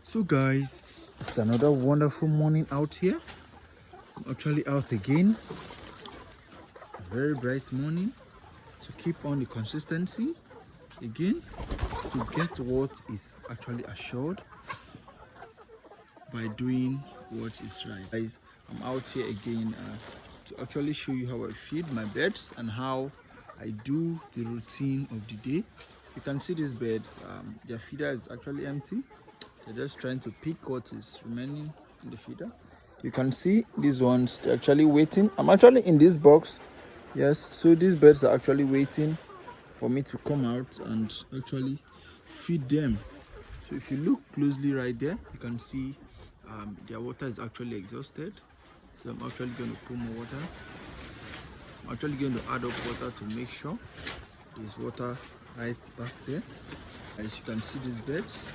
So guys, it's another wonderful morning out here. I'm actually out again. A very bright morning to keep on the consistency again, to get what is actually assured by doing what is right. Guys, I'm out here again to actually show you how I feed my birds and how I do the routine of the day. You can see these birds, their feeder is actually empty. They're just trying to pick what is remaining in the feeder. You can see these ones, they're actually waiting. I'm actually in this box. Yes, so these birds are actually waiting for me to come out and actually feed them. So if you look closely right there, you can see their water is actually exhausted. So I'm actually going to put more water. I'm actually going to add up water to make sure there's water right back there. As you can see, these birds,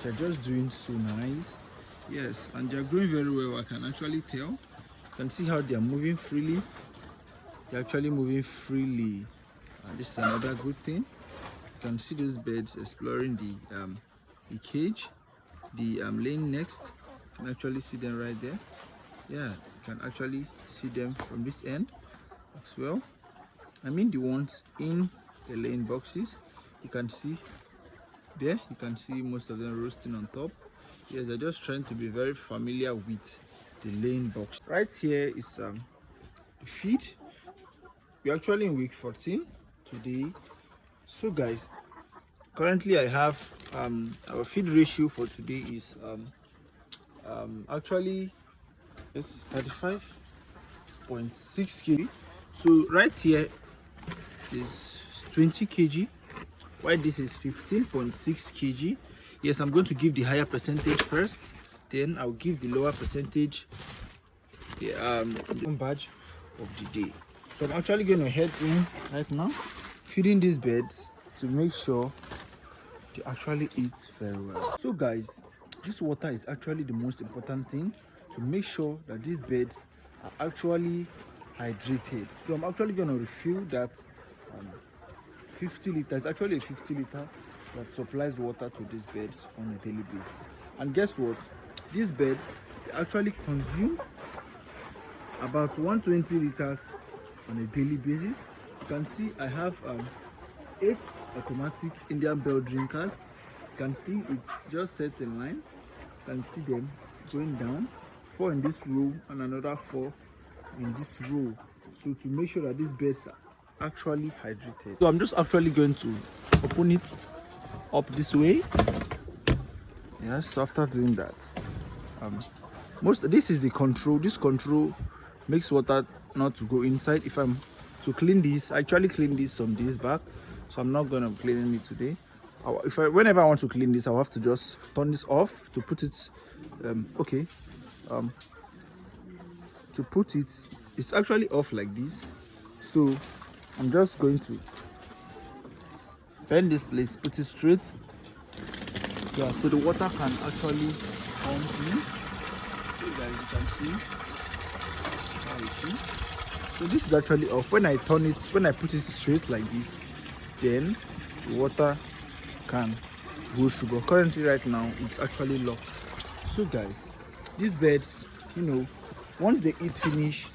they're just doing so nice. Yes, and they're growing very well. I can actually tell. You can see how they're moving freely. They're actually moving freely. This is another good thing. You can see those birds exploring the cage, the lane next. You can actually see them right there. Yeah, you can actually see them from this end as well. I mean the ones in the lane boxes. You can see there, you can see most of them roasting on top. Yes, they're just trying to be very familiar with the lane box. Right here is the feed. We're actually in week 14 today. So guys, currently I have our feed ratio for today is actually it's 35.6 kg. So right here is 20 kg, while this is 15.6 kg. Yes, I'm going to give the higher percentage first, then I'll give the lower percentage the badge of the day. So I'm actually going to head in right now, feeding these birds to make sure they actually eat very well. So guys, this water is actually the most important thing to make sure that these birds are actually hydrated. So I'm actually going to refill that 50 liters, actually a 50 liter that supplies water to these birds on a daily basis. And guess what? These birds, they actually consume about 120 liters on a daily basis. You can see I have 8 automatic Indian bell drinkers. You can see it's just set in line. You can see them going down, 4 in this row and another 4 in this row. So to make sure that these birds are actually hydrated. So I'm just actually going to open it up this way. Yes, so after doing that, this is the control. This control makes water not to go inside. If I'm to clean this, I actually cleaned this some days back, so I'm not gonna clean it today. Whenever I want to clean this, I'll have to just turn this off to put it to put it, it's actually off like this. So I'm just going to bend this place, put it straight. Yeah, so the water can actually come in. So guys, you can see how it is. So this is actually off. When I turn it, when I put it straight like this, then the water can go through. But currently right now it's actually locked. So guys, these birds, once they eat finish,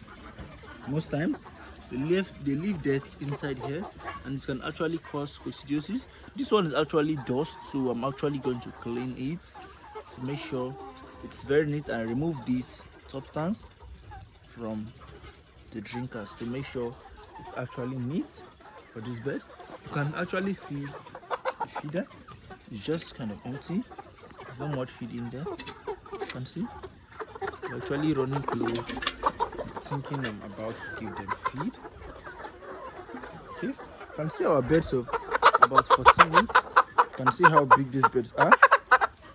most times they leave dirt inside here, and it can actually cause coccidiosis. This one is actually dust, so I'm actually going to clean it to make sure it's very neat and remove this substance from the drinkers to make sure it's actually neat for this bed. You can actually see the feeder is just kind of empty. There's not much feed in there. You can see they're actually running close, thinking I'm about to give them feed. Okay, you can see our beds of about 14 weeks. You can see how big these beds are.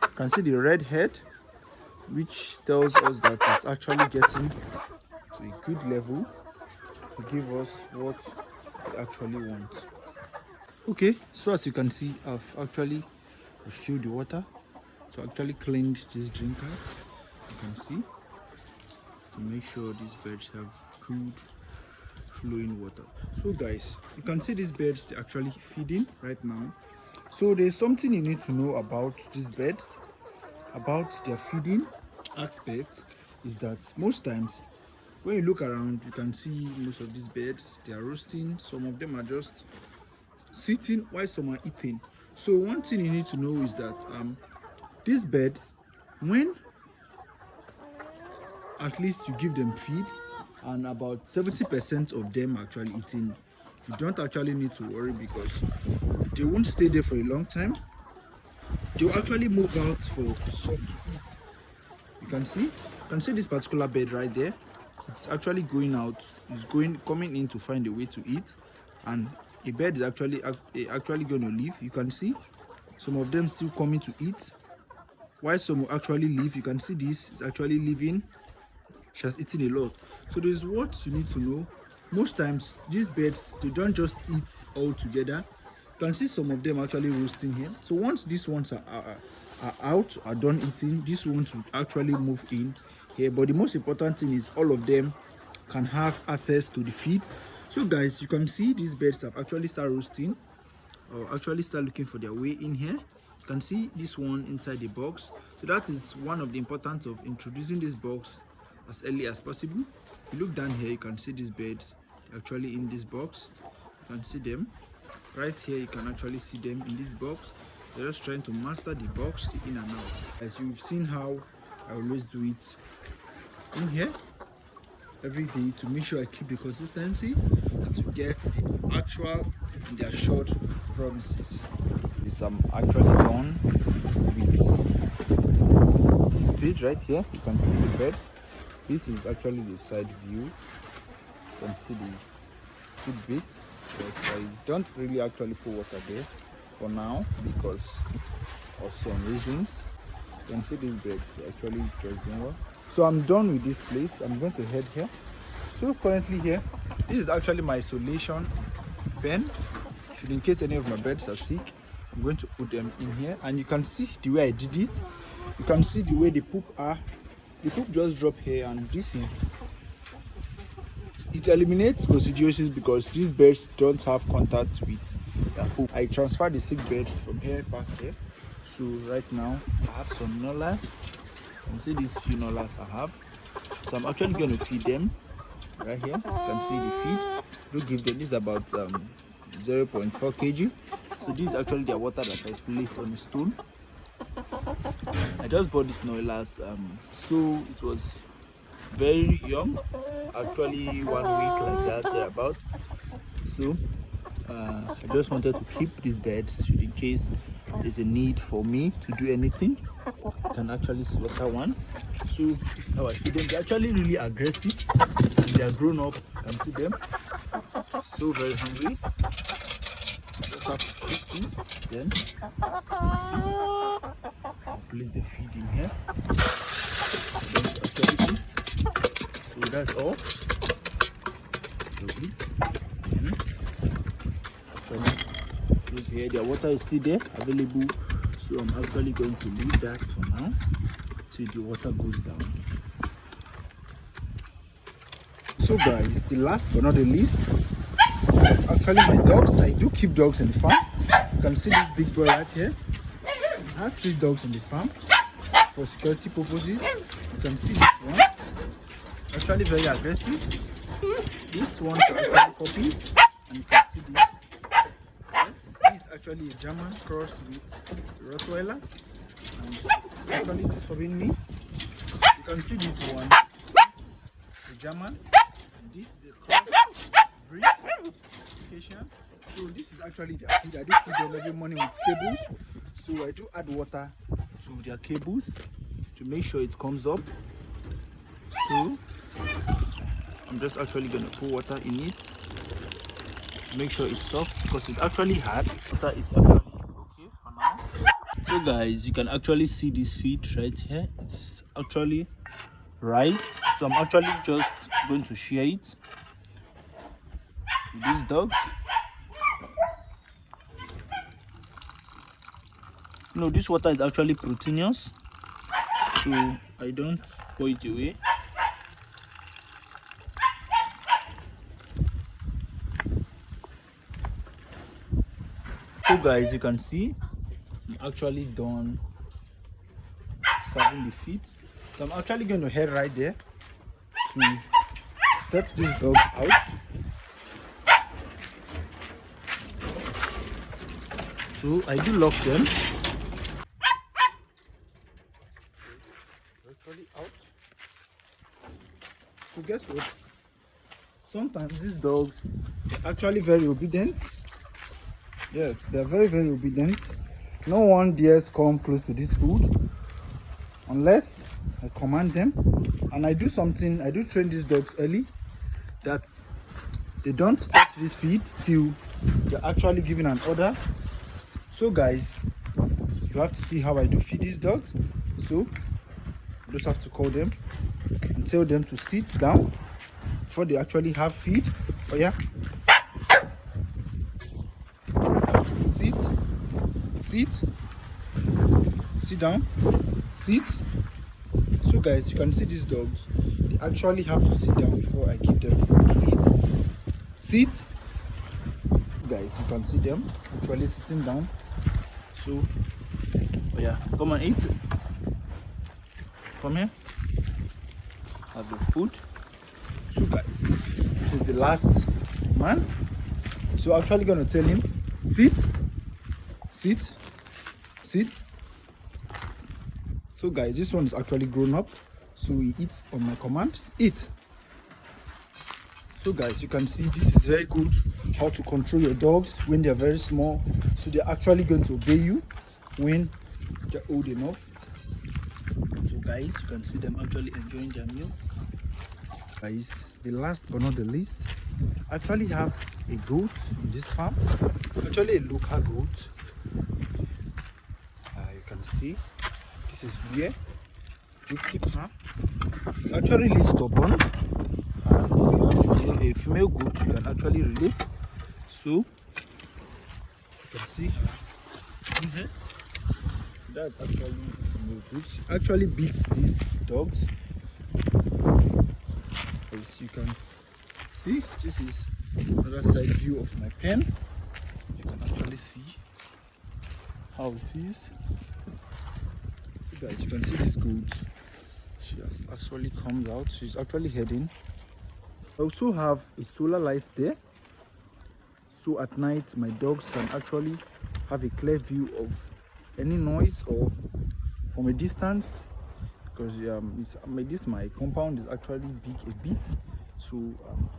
You can see the red head, which tells us that it's actually getting to a good level to give us what we actually want. Okay, so as you can see, I've actually refilled the water. So I actually cleaned these drinkers. You can see, to make sure these birds have good flowing water. So guys, you can see these birds, they're actually feeding right now. So there's something you need to know about these birds. about their feeding aspect is that most times when you look around, you can see most of these birds, they are roasting. Some of them are just sitting while some are eating. So one thing you need to know is that these birds, when at least you give them feed and about 70% of them actually eating, you don't actually need to worry because they won't stay there for a long time. They'll actually move out for some to eat. You can see this particular bird right there. It's actually going out. It's coming in to find a way to eat, and a bird is actually going to leave. You can see some of them still coming to eat, while some will actually leave. You can see this is actually leaving. She has eaten a lot. So this is what you need to know. Most times these birds, they don't just eat all together. You can see some of them actually roasting here. So once these ones are out, are done eating, these ones will actually move in here. But the most important thing is all of them can have access to the feed. So guys, you can see these birds have actually started roasting, or actually start looking for their way in here. You can see this one inside the box. So that is one of the importance of introducing this box as early as possible. If you look down here, you can see these birds actually in this box. You can see them right here. You can actually see them in this box. They're just trying to master the box, the in and out. As you've seen how I always do it in here every day to make sure I keep the consistency and to get the actual and the assured promises. This I'm actually done with the stage right here. You can see the birds. This is actually the side view. You can see the food bit. Yes, I don't really actually put water there for now because of some reasons. You can see these birds, they're actually just doing well. So I'm done with this place. I'm going to head here. So currently here, this is actually my isolation pen. Should in case any of my birds are sick, I'm going to put them in here. And you can see the way I did it. You can see the way the poop are. The poop just drop here, and this is, it eliminates coccidiosis because these birds don't have contact with the poop. I transfer the sick birds from here back here. So right now I have some nullers. You can see these few nullers I have. So I'm actually going to feed them right here. You can see the feed. Do give them, this is about 0.4 kg. So this is actually their water that I placed on the stone. I just bought this nullers, so it was very young, actually 1 week like that thereabout. So I just wanted to keep these birds in case there's a need for me to do anything. I can actually slaughter one. So this is how I feed them. They're actually really aggressive. They are grown up. You can see them. So very hungry. Just have to cook this. Then I'll place the feed in here. Then actually eat. So that's all. So eat. So here their water is still there available. So I'm actually going to leave that for now till the water goes down. So guys, the last but not the least, actually my dogs. I do keep dogs in the farm. You can see this big boy right here. I have 3 dogs in the farm for security purposes. You can see this one, actually very aggressive. These ones are actually puppies, and you can see this. Yes, this is actually a German crossed with Rottweiler, and it's actually disturbing me. You can see this one. This is a German, and this is a cross breed. So this is actually their feed. I do feed them every morning with cables. So I do add water to their cables to make sure it comes up. So I'm just actually going to put water in it to make sure it's soft because it's actually hard. Water is actually okay for now. So guys, you can actually see this feed right here. It's actually rice. So I'm actually just going to share it with these dogs. No, this water is actually proteinous, so I don't pour it away. So guys, you can see I'm actually done serving the feed. So I'm actually going to head right there to set this dog out. So I do lock them. Actually out. So guess what? Sometimes these dogs are actually very obedient. Yes, they're very obedient. No one dares come close to this food unless I command them. And I do train these dogs early that they don't touch this feed till they're actually given an order. So guys, you have to see how I do feed these dogs. So you just have to call them and tell them to sit down before they actually have feed. Oh yeah, sit down, sit. So guys, you can see these dogs, they actually have to sit down before I give them food to eat. Sit. Guys, you can see them actually sitting down. So oh yeah, come and eat. Come here, have your food. So guys, this is the last man. So I'm actually gonna tell him, sit. So guys, this one is actually grown up, so he eats on my command. Eat. So guys, you can see this is very good, how to control your dogs when they're very small. So they're actually going to obey you when they're old enough. So guys, you can see them actually enjoying their meal. Guys, the last but not the least, I actually have a goat in this farm. Actually a local goat. You can see this is where we keep her. It's actually really stubborn, and if you have a female goat, you can actually relate. So you can see that's actually female goat. She actually beats these dogs. As you can see, this is another side view of my pen. You can actually see how it is. Guys, you can see this goat. She has actually comes out. She's actually heading. I also have a solar light there, so at night my dogs can actually have a clear view of any noise or from a distance, because my compound is actually big a bit. So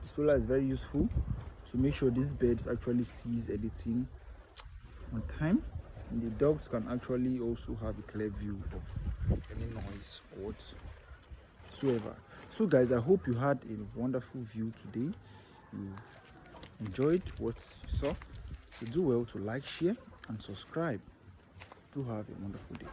solar is very useful to make sure these birds actually sees anything on time. And the dogs can actually also have a clear view of any noise or whatsoever. So guys, I hope you had a wonderful view today. You enjoyed what you saw. So do well to like, share and subscribe. Do have a wonderful day.